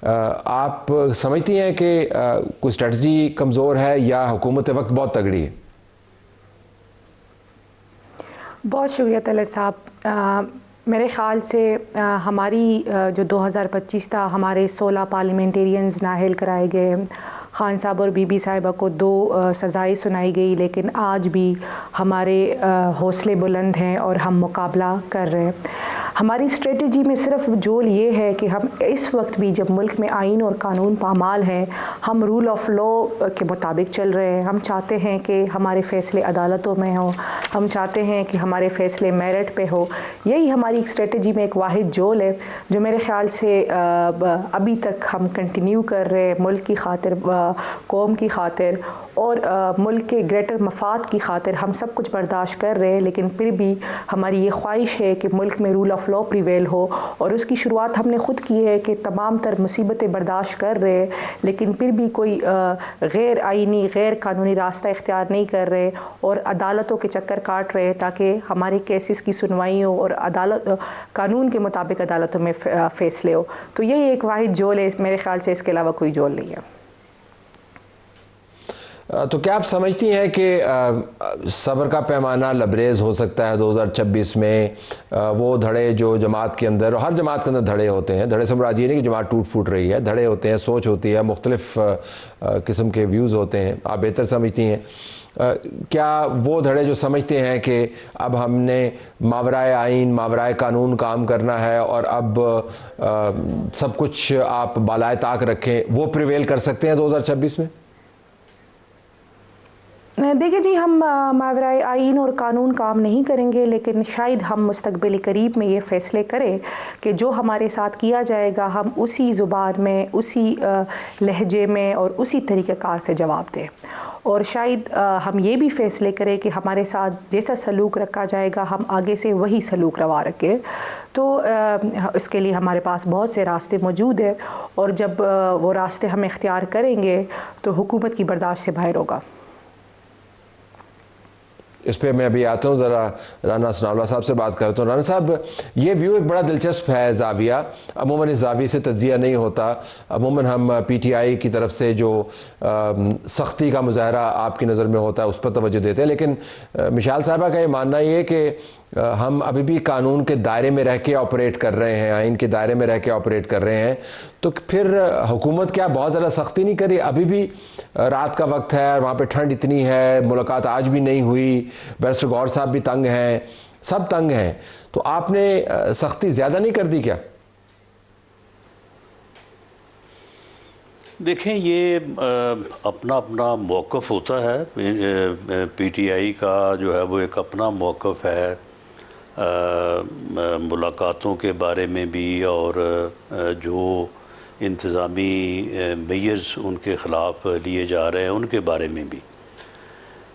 आप समझती हैं कि कोई स्ट्रेटजी कमज़ोर है या हुकूमत वक्त बहुत तगड़ी है? बहुत शुक्रिया तलत साहब। मेरे ख़्याल से हमारी जो 2025 था, हमारे 16 पार्लियामेंटेरियंस नाअहल कराए गए। खान साहब और बीबी साहिबा को 2 सज़ाएँ सुनाई गई, लेकिन आज भी हमारे हौसले बुलंद हैं और हम मुकाबला कर रहे हैं। हमारी स्ट्रेटजी में सिर्फ जोल ये है कि हम इस वक्त भी, जब मुल्क में आइन और कानून पामाल हैं, हम रूल ऑफ लॉ के मुताबिक चल रहे हैं। हम चाहते हैं कि हमारे फ़ैसले अदालतों में हों, हम चाहते हैं कि हमारे फ़ैसले मेरिट पे हो। यही हमारी स्ट्रेटजी में एक वाहिद जोल है जो मेरे ख़्याल से अभी तक हम कंटिन्यू कर रहे हैं, मुल्क की खातिर, कौम की खातिर और मुल्क के ग्रेटर मफाद की खातिर हम सब कुछ बर्दाश्त कर रहे हैं। लेकिन फिर भी हमारी ये ख्वाहिश है कि मुल्क में रूल ऑफ लॉ प्रिवेल हो, और उसकी शुरुआत हमने ख़ुद की है कि तमाम तर मुसीबतें बर्दाश्त कर रहे हैं, लेकिन फिर भी कोई गैर आइनी, गैर कानूनी रास्ता इख्तियार नहीं कर रहे और अदालतों के चक्कर काट रहे ताकि हमारे केसेस की सुनवाई हो और अदालत कानून के मुताबिक अदालतों में फ़ैसले हो। तो यही एक वाहिद जोल है मेरे ख्याल से, इसके अलावा कोई जोल नहीं है। तो क्या आप समझती हैं कि सब्र का पैमाना लबरेज हो सकता है 2026 में? वो धड़े जो जमात के अंदर, हर जमात के अंदर धड़े होते हैं, धड़े से मुराद ये नहीं कि जमात टूट फूट रही है, धड़े होते हैं, सोच होती है, मुख्तलिफ किस्म के व्यूज़ होते हैं, आप बेहतर समझती हैं। क्या वो धड़े जो समझते हैं कि अब हमने मावराए आइन, मावराए कानून काम करना है और अब सब कुछ आप बालाए ताक रखें, वो प्रिवेल कर सकते हैं 2026 में? देखिए जी, हम मावराए आइन और कानून काम नहीं करेंगे, लेकिन शायद हम मुस्तकबिल करीब में ये फ़ैसले करें कि जो हमारे साथ किया जाएगा हम उसी ज़ुबान में, उसी लहजे में और उसी तरीक़ेकार से जवाब दें। और शायद हम ये भी फ़ैसले करें कि हमारे साथ जैसा सलूक रखा जाएगा हम आगे से वही सलूक रवा रखें। तो इसके लिए हमारे पास बहुत से रास्ते मौजूद हैं, और जब वो रास्ते हम इख्तियार करेंगे तो हुकूमत की बर्दाश्त से बाहर होगा। इस पर मैं अभी आता हूँ, ज़रा राना सनाउल्लाह साहब से बात करता हूँ। राना साहब, ये व्यू एक बड़ा दिलचस्प है ज़ाविया। अमूमन इस ज़ाविये से तज्जिया नहीं होता। अमूमन हम PTI की तरफ से जो सख्ती का मुजाहरा आपकी नज़र में होता है उस पर तवज्जो देते हैं, लेकिन मिशाल साहबा का ये मानना ये है कि हम अभी भी कानून के दायरे में रह के ऑपरेट कर रहे हैं, आइन के दायरे में रह के ऑपरेट कर रहे हैं। तो फिर हुकूमत क्या बहुत ज़्यादा सख्ती नहीं करी? अभी भी रात का वक्त है, वहाँ पे ठंड इतनी है, मुलाकात आज भी नहीं हुई, बैरिस्टर गौहर साहब भी तंग हैं, सब तंग हैं, तो आपने सख्ती ज़्यादा नहीं कर दी क्या? देखें, ये अपना अपना मौक़िफ़ होता है। PTI का जो है वो एक अपना मौक़िफ़ है मुलाकातों के बारे में भी, और जो इंतज़ामी मेयर्स उनके ख़िलाफ़ लिए जा रहे हैं उनके बारे में भी।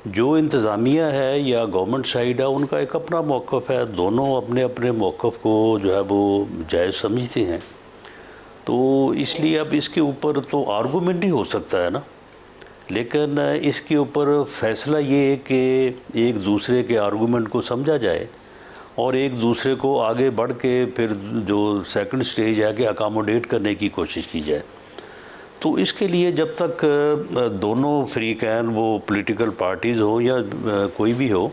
जो इंतज़ामिया है या गवर्नमेंट साइड है उनका एक अपना मौक़िफ़ है। दोनों अपने अपने मौक़िफ़ को जो है वो जायज़ समझते हैं। तो इसलिए अब इसके ऊपर तो आर्गूमेंट ही हो सकता है ना, लेकिन इसके ऊपर फ़ैसला ये है कि एक दूसरे के आर्गूमेंट को समझा जाए और एक दूसरे को आगे बढ़ के फिर जो सेकंड स्टेज है कि अकामोडेट करने की कोशिश की जाए। तो इसके लिए जब तक दोनों फ्रीकैन, वो पॉलिटिकल पार्टीज़ हो या कोई भी हो,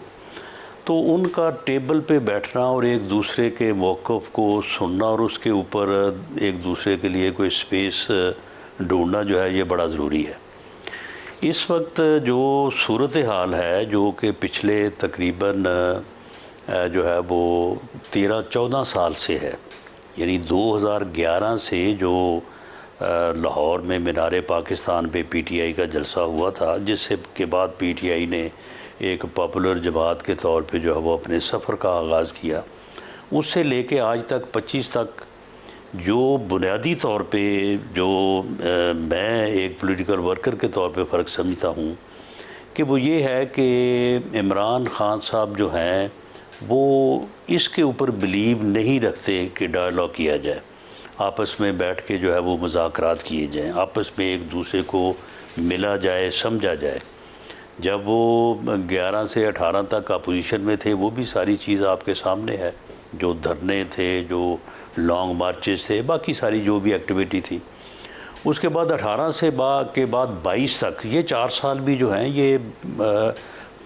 तो उनका टेबल पे बैठना और एक दूसरे के मौक़िफ़ को सुनना और उसके ऊपर एक दूसरे के लिए कोई स्पेस ढूंढना जो है ये बड़ा ज़रूरी है। इस वक्त जो सूरत हाल है, जो कि पिछले तकरीबन जो है वो 13-14 साल से है, यानी 2011 से जो लाहौर में मीनार पाकिस्तान पे PTI का जलसा हुआ था, जिससे के बाद PTI ने एक पॉपुलर जमात के तौर पे जो है वो अपने सफ़र का आगाज़ किया, उससे लेके आज तक 25 तक जो बुनियादी तौर पे जो मैं एक पॉलिटिकल वर्कर के तौर पे फ़र्क समझता हूँ कि वो ये है कि इमरान खान साहब जो हैं वो इसके ऊपर बिलीव नहीं रखते कि डायलॉग किया जाए, आपस में बैठ के जो है वो मुज़ाकरात किए जाएँ, आपस में एक दूसरे को मिला जाए, समझा जाए। जब वो 11 से 18 तक अपोजिशन में थे, वो भी सारी चीज़ आपके सामने है, जो धरने थे, जो लॉन्ग मार्चेस थे, बाकी सारी जो भी एक्टिविटी थी। उसके बाद 18 के बाद 22 तक ये 4 साल भी जो हैं ये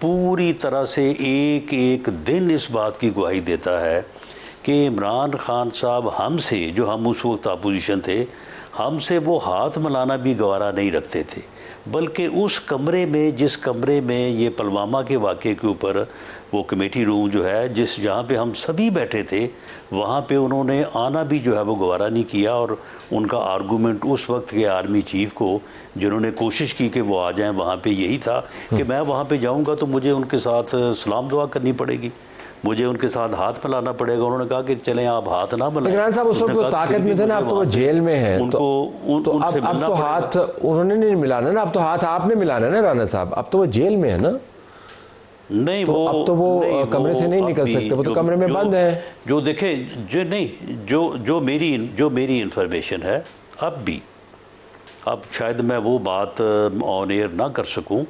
पूरी तरह से एक एक दिन इस बात की गवाही देता है कि इमरान खान साहब हमसे, जो हम उस वक्त अपोजिशन थे, हमसे वो हाथ मिलाना भी गवारा नहीं रखते थे, बल्कि उस कमरे में, जिस कमरे में ये पुलवामा के वाक़े के ऊपर वो कमेटी रूम जो है, जहाँ पे हम सभी बैठे थे, वहाँ पे उन्होंने आना भी जो है वो गवारा नहीं किया। और उनका आर्गूमेंट उस वक्त के आर्मी चीफ को, जिन्होंने कोशिश की कि वो आ जाएं वहाँ पे, यही था कि मैं वहाँ पे जाऊँगा तो मुझे उनके साथ सलाम दुआ करनी पड़ेगी, मुझे उनके साथ हाथ मिलाना पड़ेगा। उन्होंने कहा कि चलें आप हाथ ना मिलाएं। इमरान साहब उस वक्त ताकत में थे ना, अब तो वो जेल में हैं, उनको तो अब तो हाथ उन्होंने नहीं मिलाना ना, अब तो हाथ आपने मिलाना ना राना साहब, अब तो वो जेल में है ना। नहीं तो अब तो वो कमरे से नहीं निकल सकते, वो तो कमरे में बंद है। जो देखे जो नहीं जो मेरी इंफॉर्मेशन है अब भी, अब शायद मैं वो बात ऑन एयर ना कर सकूं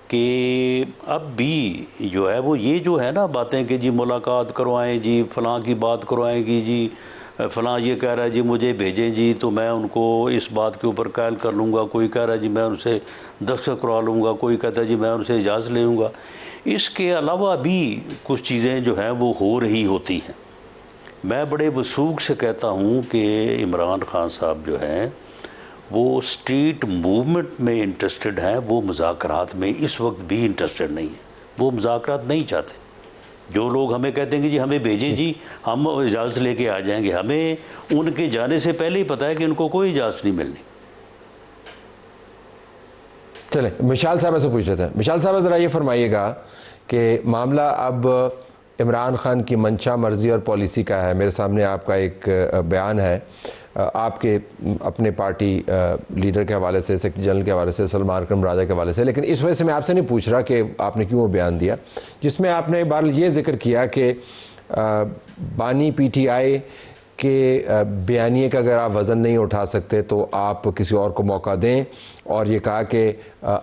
कि अब भी जो है वो ये जो है ना बातें कि जी मुलाकात करवाएं जी, फ़लाँ की बात करवाएंगी जी, फ़लाँ ये कह रहा है जी मुझे भेजें जी तो मैं उनको इस बात के ऊपर कायल कर लूँगा, कोई कह रहा है जी मैं उनसे दस्तखत करवा लूँगा, कोई कहता है जी मैं उनसे इजाज़त ले लूँगा। इसके अलावा भी कुछ चीज़ें जो हैं वो हो रही होती हैं। मैं बड़े वसूख से कहता हूँ कि इमरान खान साहब जो हैं वो स्ट्रीट मूवमेंट में इंटरेस्टेड हैं, वो मुज़ाकरात में इस वक्त भी इंटरेस्टेड नहीं है, वो मुज़ाकरात नहीं चाहते। जो लोग हमें कहते हैं कि जी हमें भेजें जी, हम इजाज़त लेके आ जाएंगे, हमें उनके जाने से पहले ही पता है कि उनको कोई इजाज़त नहीं मिलनी। चलें, मिशाल साहब से पूछ रहे थे। मिशाल साहब ज़रा ये फरमाइएगा कि मामला अब इमरान खान की मंशा, मर्ज़ी और पॉलिसी का है। मेरे सामने आपका एक बयान है आपके अपने पार्टी लीडर के हवाले से, सेक्रेटरी जनरल के हवाले से, सलमान अकरम राजा के हवाले से, लेकिन इस वजह से मैं आपसे नहीं पूछ रहा कि आपने क्यों वो बयान दिया, जिसमें आपने एक बार ये जिक्र किया कि बानी PTI के बयानिए का अगर आप वज़न नहीं उठा सकते तो आप किसी और को मौका दें, और ये कहा कि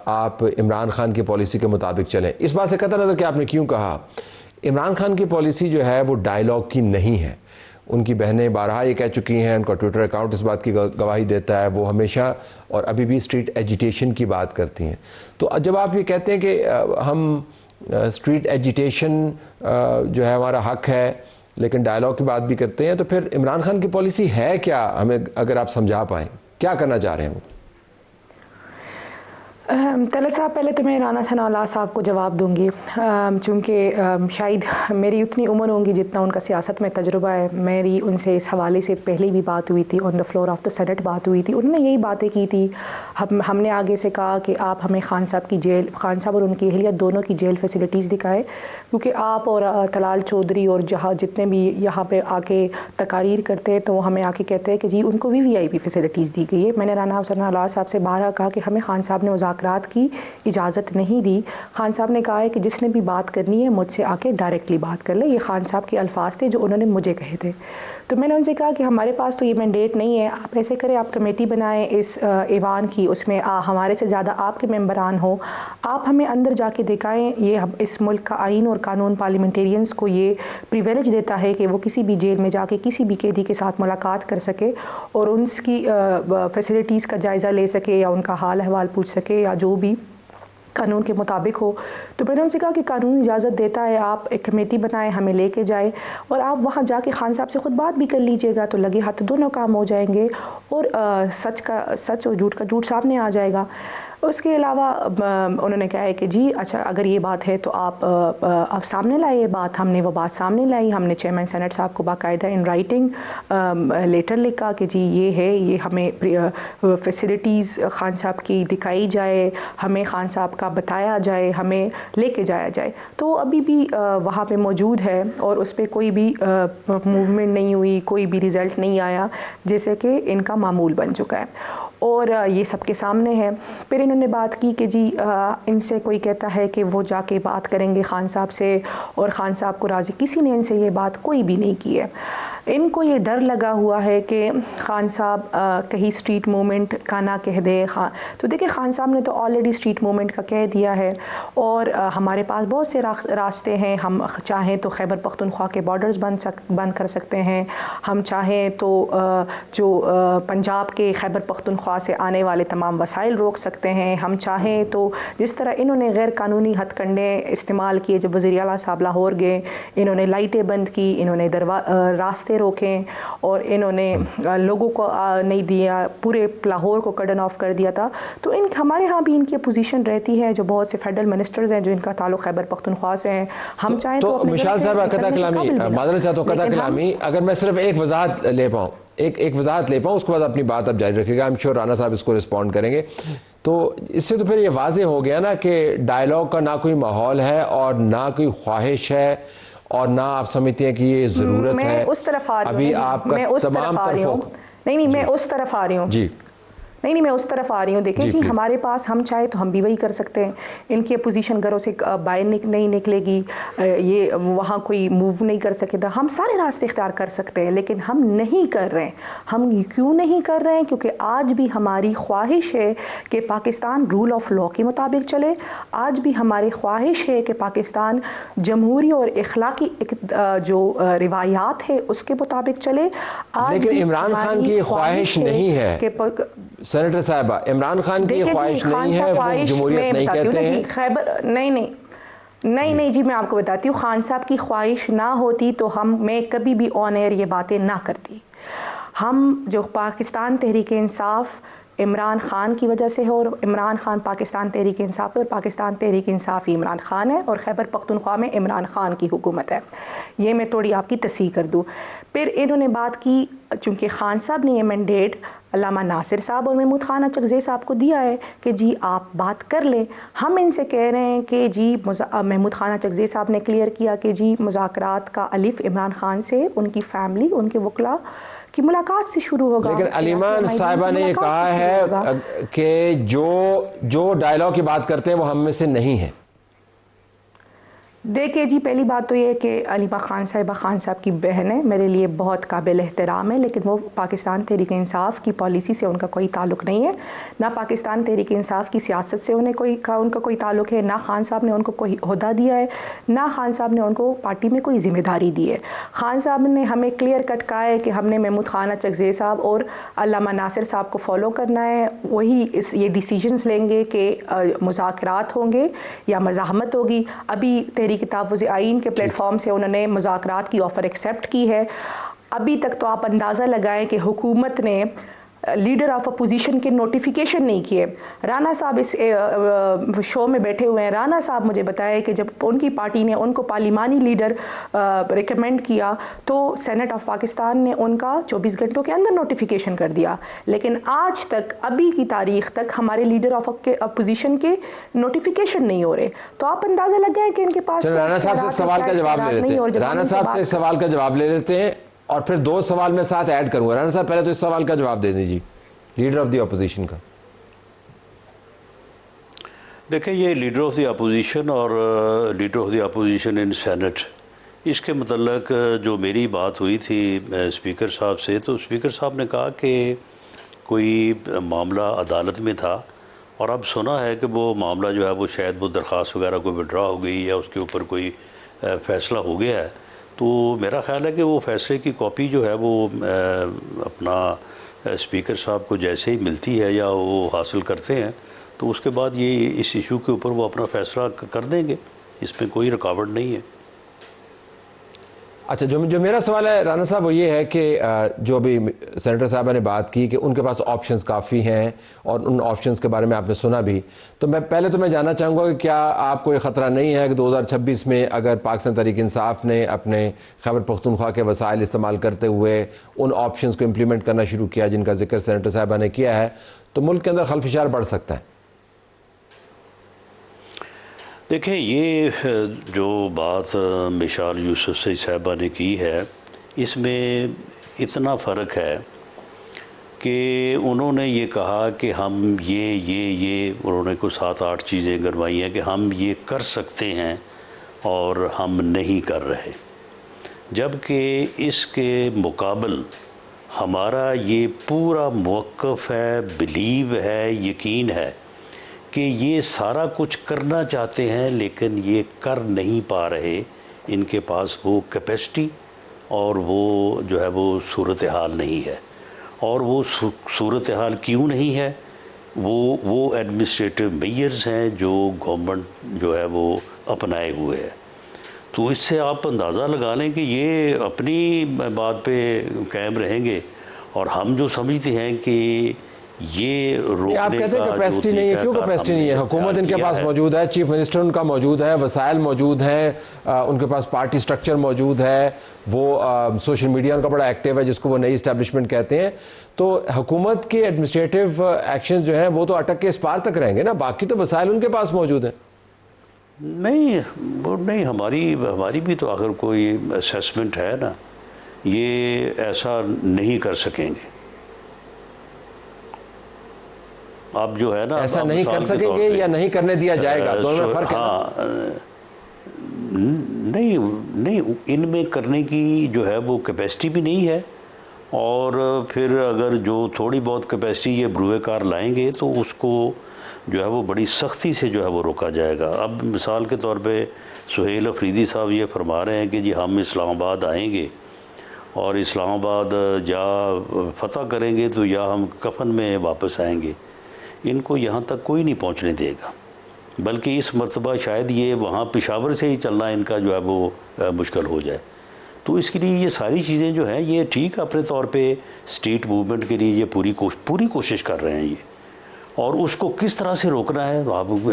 आप इमरान खान की पॉलिसी के मुताबिक चलें। इस बात से कतई नज़र कि आपने क्यों कहा, इमरान खान की पॉलिसी जो है वो डायलॉग की नहीं है। उनकी बहनें बारहा ये कह चुकी हैं, उनका ट्विटर अकाउंट इस बात की गवाही देता है, वो हमेशा और अभी भी स्ट्रीट एजिटेशन की बात करती हैं। तो जब आप ये कहते हैं कि हम स्ट्रीट एजिटेशन जो है हमारा हक है, लेकिन डायलॉग की बात भी करते हैं, तो फिर इमरान खान की पॉलिसी है क्या, हमें अगर आप समझा पाएँ क्या करना चाह रहे हैं वो? तलत साहब, पहले तो मैं राना सनाउल्लाह साहब को जवाब दूंगी, चूँकि शायद मेरी उतनी उम्र होगी जितना उनका सियासत में तजुर्बा है। मेरी उनसे इस हवाले से पहले भी बात हुई थी, on the floor of the senate बात हुई थी। उन्होंने यही बातें की थी। हमने आगे से कहा कि आप हमें खान साहब और उनकी अहलिया दोनों की जेल फैसिलिटीज़ दिखाए, क्योंकि आप और तलाल चौधरी और जहाँ जितने भी यहाँ पे आके तकारीर करते हैं तो वो हमें आके कहते हैं कि जी उनको भी VIP फैसिलिटीज़ दी गई है। मैंने राना सनाउल्लाह साहब से बारहा कहा कि हमें खान साहब ने मुज़ाकरात की इजाज़त नहीं दी। खान साहब ने कहा है कि जिसने भी बात करनी है मुझसे आके डायरेक्टली बात कर ले। ये खान साहब के अल्फाज थे जो उन्होंने मुझे कहे थे। तो मैंने उनसे कहा कि हमारे पास तो ये मैंडेट नहीं है, आप ऐसे करें, आप कमेटी बनाएं इस ऐवान की, उसमें हमारे से ज़्यादा आपके मेंबरान हो, आप हमें अंदर जाके दिखाएं। ये इस मुल्क का आइन और कानून पार्लियामेंटेरियंस को ये प्रिविलेज देता है कि वो किसी भी जेल में जाके किसी भी कैदी के साथ मुलाकात कर सके और उनकी फैसिलिटीज़ का जायज़ा ले सके या उनका हाल अहवाल पूछ सके या जो भी कानून के मुताबिक हो। तो मैंने उनसे कहा कि कानून इजाज़त देता है, आप एक कमेटी बनाएं, हमें लेके जाए और आप वहाँ जाके खान साहब से खुद बात भी कर लीजिएगा, तो लगे हाथ दोनों काम हो जाएंगे और सच का सच और झूठ का झूठ सामने आ जाएगा। उसके अलावा उन्होंने कहा है कि जी अच्छा अगर ये बात है तो आप सामने लाइए बात। हमने वो बात सामने लाई, हमने चेयरमैन सेनेट साहब को बाकायदा इन राइटिंग लेटर लिखा कि जी ये है, ये हमें फैसिलिटीज़ खान साहब की दिखाई जाए, हमें खान साहब का बताया जाए, हमें लेके जाया जाए। तो अभी भी वहाँ पे मौजूद है और उस पर कोई भी मूवमेंट नहीं हुई, कोई भी रिज़ल्ट नहीं आया, जैसे कि इनका मामूल बन चुका है और ये सबके सामने है। फिर इन्होंने बात की कि जी इनसे कोई कहता है कि वो जाके बात करेंगे खान साहब से और खान साहब को राज़ी, किसी ने इनसे ये बात कोई भी नहीं की है। इनको ये डर लगा हुआ है कि खान साहब कहीं स्ट्रीट मूवमेंट का ना कह दे। हाँ, तो देखिए खान साहब ने तो ऑलरेडी स्ट्रीट मूवमेंट का कह दिया है, और हमारे पास बहुत से रास्ते हैं। हम चाहें तो खैबर पख्तूनख्वा के बॉर्डर्स बंद कर सकते हैं, हम चाहें तो जो पंजाब के खैबर पख्तूनख्वा से आने वाले तमाम वसाइल रोक सकते हैं, हम चाहें तो जिस तरह इन्होंने गैर कानूनी हथकंडे इस्तेमाल किए जब वज़ीर आला साहब लाहौर गए, इन्होंने लाइटें बंद की, इन्होंने रास्ते रोके, और इन्होंने लोगों को नहीं दिया, पूरे लाहौर को कर्डन ऑफ कर दिया था। तो हमारे यहाँ भी इनकी अपोजिशन रहती है, जो बहुत से फेडरल मिनिस्टर्स हैं जो इनका ताल्लुक खैबर पख्तूनख्वा से हैं। हम चाहें तो मिशाल साहब कता कलामी, मादरत चाहता हूँ कता कलामी, अगर मैं सिर्फ एक वजाहत ले पाऊँ, एक वजाहत ले पाऊँ, उसके बाद अपनी बात अब जारी रखेगा। आई एम श्योर राना साहब इसको रिस्पॉन्ड करेंगे। तो इससे तो फिर ये वाजे हो गया ना कि डायलॉग का ना कोई माहौल है और ना कोई ख्वाहिश है और ना आप समझते हैं कि ये ज़रूरत है। उस तरफ आ रही हूँ, अभी आपका तमाम तरफों, नहीं मैं उस तरफ आ रही हूँ जी, नहीं मैं उस तरफ आ रही हूँ। देखिए जी, हमारे पास हम चाहे तो हम भी वही कर सकते हैं। इनकी अपोजिशन घरों से बाहर नहीं निकलेगी, ये वहाँ कोई मूव नहीं कर सकेगा, हम सारे रास्ते इख्तियार कर सकते हैं, लेकिन हम नहीं कर रहे हैं। हम क्यों नहीं कर रहे हैं? क्योंकि आज भी हमारी ख्वाहिश है कि पाकिस्तान रूल ऑफ लॉ के मुताबिक चले, आज भी हमारी ख्वाहिश है कि पाकिस्तान जमहूरी और इखलाकी जो रिवायात है उसके मुताबिक चले। लेकिन इमरान खान की ख्वाहिश नहीं है सेनेटर साहबा, इमरान खान की ख्वाहिश नहीं है, वो जमहूरियत नहीं कहते हैं। खैबर नहीं जी, मैं आपको बताती हूँ, खान साहब की ख्वाहिश ना होती तो मैं कभी भी ऑन एयर ये बातें ना करती। हम जो पाकिस्तान तहरीक इंसाफ इमरान खान की वजह से है, और इमरान खान पाकिस्तान तहरीक इंसाफ है, और पाकिस्तान तहरीक इंसाफ ही इमरान खान है, और खैबर पख्तूनख्वा में इमरान खान की हुकूमत है। ये मैं थोड़ी आपकी तस्हीह कर दूँ। फिर इन्होंने बात की, चूँकि खान साहब ने ये मैंडेट अल्लामा नासिर साहब और महमूद खान अचकज़ई साहब को दिया है कि जी आप बात कर लें। हम इनसे कह रहे हैं कि जी महमूद खान अचकज़ई साहब ने क्लियर किया कि जी मुज़ाकरात का अलिफ इमरान खान से, उनकी फैमिली, उनके वकला की मुलाकात से शुरू होगा। लेकिन अलीमान साहिबा ने ये कहा है कि जो डायलॉग की बात करते हैं वो हम में से नहीं है। देखिए जी, पहली बात तो ये है कि अलीमा खान साहब की बहन है, मेरे लिए बहुत काबिल एहतराम है, लेकिन वो पाकिस्तान तहरीक इंसाफ की पॉलिसी से उनका कोई ताल्लुक नहीं है, ना पाकिस्तान तहरीक इंसाफ की सियासत से उनका कोई ताल्लुक है, ना खान साहब ने उनको कोई ओहदा दिया है, ना खान साहब ने उनको पार्टी में कोई जिम्मेदारी दी है। खान साहब ने हमें क्लियर कट कहा है कि हमने महमूद खान अचकज़ई साहब और अल्लामा नासिर साहब को फॉलो करना है, वही ये डिसीजंस लेंगे कि मुज़ाकरात होंगे या मज़ाहमत होगी। अभी तहरीक तहफ़्फ़ुज़ आइन के प्लेटफॉर्म से उन्होंने मुज़ाकरात की ऑफ़र एक्सेप्ट की है। अभी तक तो आप अंदाज़ा लगाएं कि हुकूमत ने लीडर ऑफ अपोजिशन के नोटिफिकेशन नहीं किए। राना साहब इस शो में बैठे हुए हैं, राना साहब मुझे बताया कि जब उनकी पार्टी ने उनको पार्लिमानी लीडर रिकमेंड किया तो सेनेट ऑफ पाकिस्तान ने उनका 24 घंटों के अंदर नोटिफिकेशन कर दिया, लेकिन आज तक, अभी की तारीख तक हमारे लीडर ऑफ अपोजिशन के नोटिफिकेशन नहीं हो रहे। तो आप अंदाज़ा लगाएं कि इनके पास राना साहब से सवाल का जवाब ले लेते हैं, राना साहब से सवाल का जवाब ले लेते हैं और फिर 2 सवाल मैं साथ ऐड करूंगा। राना साहब पहले तो इस सवाल का जवाब दे दीजिए, लीडर ऑफ द अपोजिशन का। देखिए, ये लीडर ऑफ द अपोजिशन और leader of the opposition in senate, इसके मतलब जो मेरी बात हुई थी स्पीकर साहब से, तो स्पीकर साहब ने कहा कि कोई मामला अदालत में था और अब सुना है कि वो मामला जो है वो शायद वो दरख्वास्त वगैरह को विड्रॉ हो गई या उसके ऊपर कोई फ़ैसला हो गया है। तो मेरा ख़्याल है कि वो फ़ैसले की कॉपी जो है वो अपना स्पीकर साहब को जैसे ही मिलती है या वो हासिल करते हैं तो उसके बाद ये इस इशू के ऊपर वो अपना फ़ैसला कर देंगे, इसमें कोई रुकावट नहीं है। अच्छा, जो मेरा सवाल है राना साहब वो ये है कि जो अभी सेनेटर साहबा ने बात की कि उनके पास ऑप्शंस काफ़ी हैं और उन ऑप्शंस के बारे में आपने सुना भी, तो मैं जानना चाहूँगा कि क्या आपको ये ख़तरा नहीं है कि 2026 में अगर पाकिस्तान तहरीक इंसाफ ने अपने खैबर पख्तूनख्वा के वसाइल इस्तेमाल करते हुए उन ऑप्शंस को इम्प्लीमेंट करना शुरू किया जिनका जिक्र सेनेटर साहबा ने किया है, तो मुल्क के अंदर खलफिशार बढ़ सकता है? देखें, ये जो बात मिशाल यूसुफ़ज़ई साहिबा ने की है, इसमें इतना फ़र्क है कि उन्होंने ये कहा कि हम ये उन्होंने कुछ 7-8 चीज़ें गिनवाई हैं कि हम ये कर सकते हैं और हम नहीं कर रहे। जबकि इसके मुकाबल हमारा ये पूरा मौक़िफ़ है, बिलीव है, यकीन है कि ये सारा कुछ करना चाहते हैं लेकिन ये कर नहीं पा रहे। इनके पास वो कैपेसिटी और वो जो है वो सूरत हाल नहीं है। और वो सूरत हाल क्यों नहीं है? वो एडमिनिस्ट्रेटिव मेजर्स हैं जो गवर्नमेंट जो है वो अपनाए हुए है। तो इससे आप अंदाज़ा लगा लें कि ये अपनी बात पे कायम रहेंगे और हम जो समझते हैं कि ये रोकने आप कहते हैं का कैपेसिटी नहीं है, क्यों कैपेसिटी नहीं है? हुकूमत इनके पास मौजूद है, चीफ मिनिस्टर उनका मौजूद है, वसाइल मौजूद हैं, उनके पास पार्टी स्ट्रक्चर मौजूद है, वो सोशल मीडिया उनका बड़ा एक्टिव है जिसको वो नई इस्टेब्लिशमेंट कहते हैं। तो हुकूमत के एडमिनिस्ट्रेटिव एक्शन जो हैं वो तो अटक के इस पार तक रहेंगे ना, बाकी तो वसाइल उनके पास मौजूद है। नहीं, वो नहीं, हमारी भी तो अगर कोई असेसमेंट है ना, ये ऐसा नहीं कर सकेंगे। आप जो है ना, ऐसा नहीं कर सकेंगे या नहीं करने दिया जाएगा, दोनों में फर्क है। हाँ, नहीं, इनमें करने की जो है वो कैपेसिटी भी नहीं है। और फिर अगर जो थोड़ी बहुत कैपेसिटी ये ब्रूएकार लाएंगे तो उसको जो है वो बड़ी सख्ती से जो है वो रोका जाएगा। अब मिसाल के तौर पे सुहेल अफरीदी साहब ये फरमा रहे हैं कि जी हम इस्लामाबाद आएंगे और इस्लामाबाद या फतह करेंगे तो या हम कफन में वापस आएंगे। इनको यहाँ तक कोई नहीं पहुँचने देगा, बल्कि इस मरतबा शायद ये वहाँ पेशावर से ही चलना इनका जो है वो मुश्किल हो जाए। तो इसके लिए ये सारी चीज़ें जो हैं ये ठीक अपने तौर पे स्टेट मूवमेंट के लिए ये पूरी कोशिश कर रहे हैं ये। और उसको किस तरह से रोकना है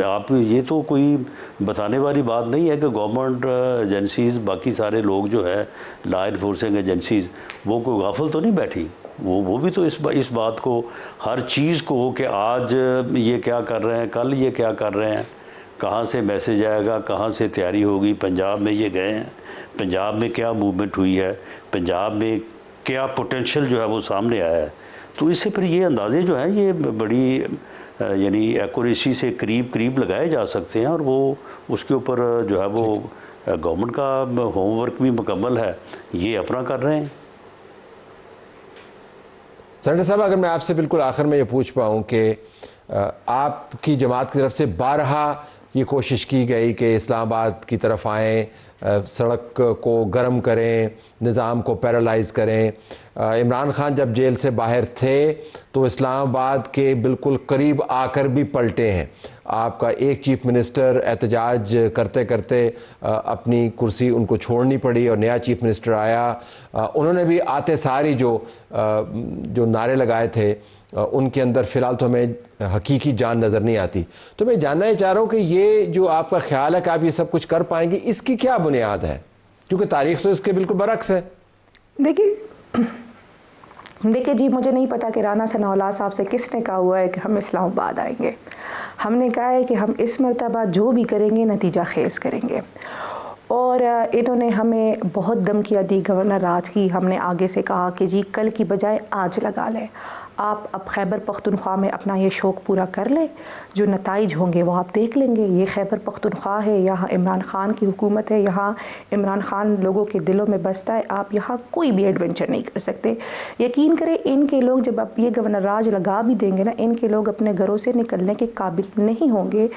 आप ये तो कोई बताने वाली बात नहीं है कि गवर्नमेंट एजेंसीज़, बाकी सारे लोग जो है लॉ इन्फोर्सिंग एजेंसीज़, वो कोई गाफिल तो नहीं बैठी। वो भी तो इस बात को, हर चीज़ को कि आज ये क्या कर रहे हैं, कल ये क्या कर रहे हैं, कहाँ से मैसेज आएगा, कहाँ से तैयारी होगी, पंजाब में ये गए हैं, पंजाब में क्या मूवमेंट हुई है, पंजाब में क्या पोटेंशियल जो है वो सामने आया है। तो इससे फिर ये अंदाज़े जो हैं ये बड़ी यानी एक्यूरेसी से करीब लगाए जा सकते हैं। और वो उसके ऊपर जो है वो गवर्नमेंट का होमवर्क भी मुकम्मल है, ये अपना कर रहे हैं। सेनेटर साहब, अगर मैं आपसे बिल्कुल आखिर में ये पूछ पाऊँ कि आपकी जमात की तरफ से बारहा ये कोशिश की गई कि इस्लामाबाद की तरफ आएँ, सड़क को गर्म करें, निज़ाम को पैरालाइज़ करें। इमरान खान जब जेल से बाहर थे तो इस्लामाबाद के बिल्कुल करीब आकर भी पलटे हैं। आपका एक चीफ मिनिस्टर एहतजाज करते करते अपनी कुर्सी उनको छोड़नी पड़ी और नया चीफ मिनिस्टर आया। उन्होंने भी आते सारी जो नारे लगाए थे उनके अंदर फ़िलहाल तो हमें हकीकी जान नज़र नहीं आती। तो मैं जानना ही चाह रहा हूँ कि ये जो आपका ख्याल है कि आप ये सब कुछ कर पाएंगे, इसकी क्या बुनियाद है? क्योंकि तारीख तो इसके बिल्कुल बरक्स है। देखिए जी, मुझे नहीं पता कि राना सनाउल्लाह साहब से किसने कहा हुआ है कि हम इस्लामाबाद आएंगे। हमने कहा है कि हम इस मरतबा जो भी करेंगे नतीजा खेज करेंगे। और इन्होंने हमें बहुत धमकियाँ दी गवर्नर राज की। हमने आगे से कहा कि जी कल की बजाय आज लगा लें, आप अब खैबर पख्तूनख्वा में अपना ये शौक़ पूरा कर लें, जो नताइज होंगे वो आप देख लेंगे। ये खैबर पख्तूनख्वा है, यहाँ इमरान खान की हुकूमत है, यहाँ इमरान खान लोगों के दिलों में बसता है। आप यहाँ कोई भी एडवेंचर नहीं कर सकते। यकीन करें, इनके लोग जब आप ये गवर्नर राज लगा भी देंगे ना, इनके लोग अपने घरों से निकलने के काबिल नहीं होंगे।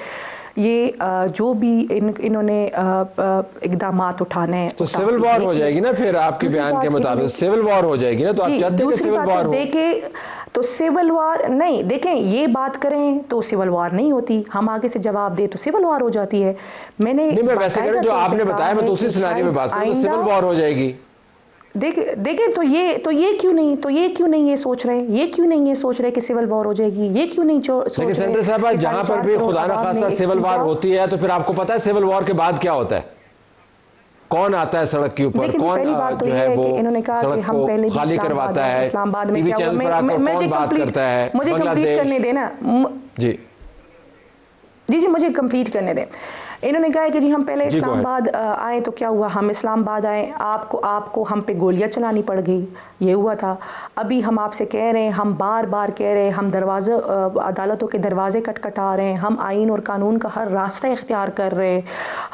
ये जो भी इन्होंने इकदामात उठाने हैं तो सिविल वॉर हो जाएगी ना फिर आपके बयान के मुताबिक सिविल वॉर हो जाएगी ना। तो आप चाहते हैं कि सिविल वॉर हो? देखें तो सिविल वॉर नहीं, देखें ये बात करें तो सिविल वॉर नहीं होती। हम आगे से जवाब दे तो सिविल वॉर हो जाती है। मैं वैसे कह रहा हूं जो आपने बताया, मैं दूसरी सिनेरियो में बात करूं तो सिविल वॉर हो जाएगी। देखें तो ये क्यों नहीं ये सोच रहे हैं, ये क्यों नहीं ये सोच रहे कि सिविल वॉर हो जाएगी, ये क्यों नहीं सोच रहे। लेकिन सेनेटर साहब, जहां पर भी खुदा न खास्ता सिविल वॉर होती है तो फिर आपको पता है सिविल वॉर के बाद क्या होता है? कौन आता है सड़क के ऊपर, कौन जो है वो सड़क को खाली करवाता है, टीवी चैनल पर आकर कौन बात करता है? मुझे कंप्लीट करने देना। जी मुझे कंप्लीट करने दें। इन्होंने कहा है कि जी हम पहले जी, go ahead. इस्लामाबाद आए तो क्या हुआ, हम इस्लामाबाद आए, आपको हम पे गोलियां चलानी पड़ गई, ये हुआ था। अभी हम आपसे कह रहे हैं, हम बार बार कह रहे हैं, हम अदालतों के दरवाजे खटखटा रहे हैं, हम आइन और कानून का हर रास्ता इख्तियार कर रहे हैं,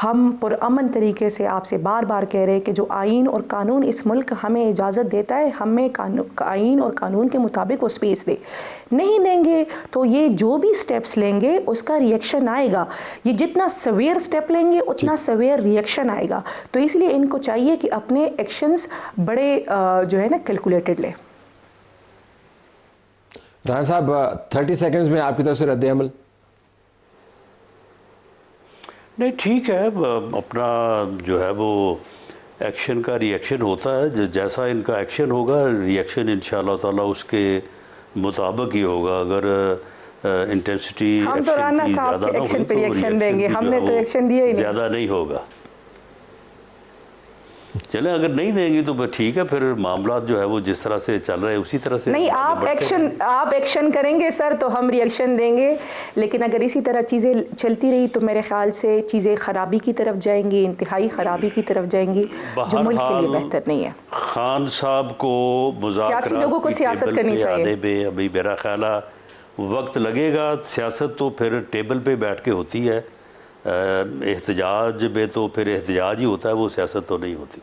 हम पुरअमन तरीके से आपसे बार बार कह रहे हैं कि जो आइन और कानून इस मुल्क हमें इजाज़त देता है, हमें आइन और कानून के मुताबिक वो स्पेस दे। नहीं देंगे तो ये जो भी स्टेप्स लेंगे उसका रिएक्शन आएगा। ये जितना सवेयर स्टेप लेंगे उतना सवेयर रिएक्शन आएगा। तो इसलिए इनको चाहिए कि अपने एक्शंस बड़े जो है ना कैलकुलेटेड लें। राना साहब 30 सेकंड्स में आपकी तरफ से रद्द अमल। नहीं, ठीक है, अपना जो है वो एक्शन का रिएक्शन होता है, जैसा इनका एक्शन होगा रिएक्शन इंशाअल्लाह ताला उसके मुताबिक ही होगा। अगर इंटेंसिटी हम तो राना साहब के एक्शन पे रिएक्शन देंगे, हमने तो एक्शन दिया ही नहीं, ज़्यादा नहीं होगा। चले, अगर नहीं देंगे तो ठीक है, फिर मामला जो है वो जिस तरह से चल रहे हैं उसी तरह से नहीं। आप एक्शन करेंगे सर तो हम रिएक्शन देंगे, लेकिन अगर इसी तरह चीज़ें चलती रही तो मेरे ख्याल से चीज़ें खराबी की तरफ जाएंगी, इंतहाई खराबी की तरफ जाएंगी, जो मुल्क के लिए बेहतर नहीं है। खान साहब को मुज़ाकरात लोगों को सियासत करनी चाहिए। अभी मेरा ख्याल है वक्त लगेगा। सियासत तो फिर टेबल पे बैठ के होती है, एहतजाज में तो फिर एहतजाज ही होता है, वो सियासत तो नहीं होती।